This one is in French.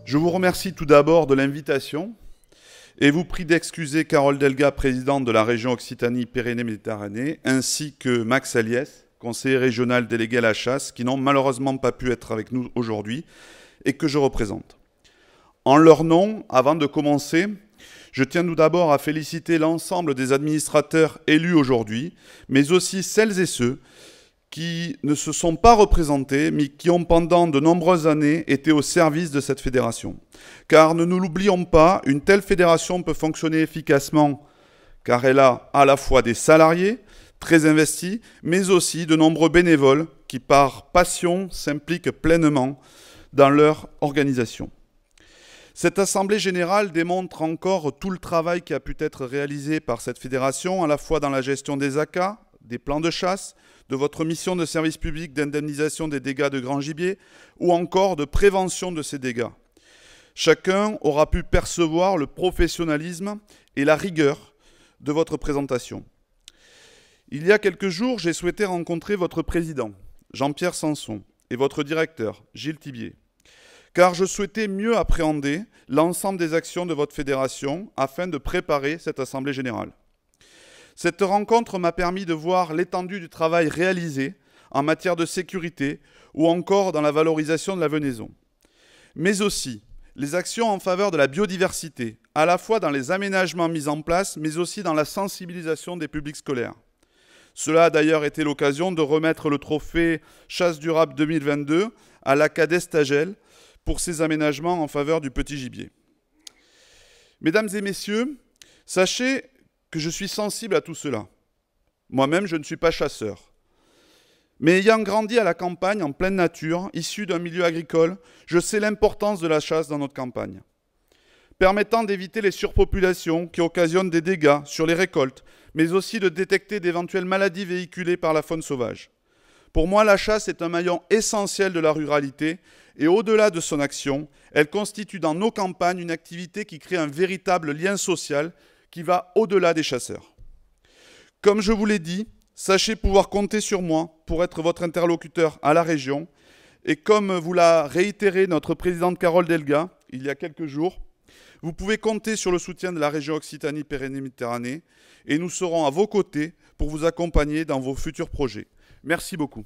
Je vous remercie tout d'abord de l'invitation et vous prie d'excuser Carole Delga, présidente de la région Occitanie-Pyrénées-Méditerranée, ainsi que Max Aliès, conseiller régional délégué à la chasse, qui n'ont malheureusement pas pu être avec nous aujourd'hui et que je représente. En leur nom, avant de commencer, je tiens tout d'abord à féliciter l'ensemble des administrateurs élus aujourd'hui, mais aussi celles et ceux qui ne se sont pas représentés, mais qui ont pendant de nombreuses années été au service de cette fédération. Car ne nous l'oublions pas, une telle fédération peut fonctionner efficacement car elle a à la fois des salariés très investis, mais aussi de nombreux bénévoles qui, par passion, s'impliquent pleinement dans leur organisation. Cette Assemblée générale démontre encore tout le travail qui a pu être réalisé par cette fédération, à la fois dans la gestion des ACA, des plans de chasse, de votre mission de service public d'indemnisation des dégâts de grand gibier ou encore de prévention de ces dégâts. Chacun aura pu percevoir le professionnalisme et la rigueur de votre présentation. Il y a quelques jours, j'ai souhaité rencontrer votre président, Jean-Pierre Sanson, et votre directeur, Gilles Thibier, car je souhaitais mieux appréhender l'ensemble des actions de votre fédération afin de préparer cette Assemblée générale. Cette rencontre m'a permis de voir l'étendue du travail réalisé en matière de sécurité ou encore dans la valorisation de la venaison, mais aussi les actions en faveur de la biodiversité, à la fois dans les aménagements mis en place, mais aussi dans la sensibilisation des publics scolaires. Cela a d'ailleurs été l'occasion de remettre le trophée Chasse durable 2022 à l'Acadie Stagel pour ses aménagements en faveur du petit gibier. Mesdames et messieurs, sachez que je suis sensible à tout cela. Moi-même, je ne suis pas chasseur. Mais ayant grandi à la campagne, en pleine nature, issu d'un milieu agricole, je sais l'importance de la chasse dans notre campagne, permettant d'éviter les surpopulations qui occasionnent des dégâts sur les récoltes, mais aussi de détecter d'éventuelles maladies véhiculées par la faune sauvage. Pour moi, la chasse est un maillon essentiel de la ruralité et au-delà de son action, elle constitue dans nos campagnes une activité qui crée un véritable lien social qui va au-delà des chasseurs. Comme je vous l'ai dit, sachez pouvoir compter sur moi pour être votre interlocuteur à la région. Et comme vous l'a réitéré notre présidente Carole Delga il y a quelques jours, vous pouvez compter sur le soutien de la région Occitanie-Pyrénées-Méditerranée et nous serons à vos côtés pour vous accompagner dans vos futurs projets. Merci beaucoup.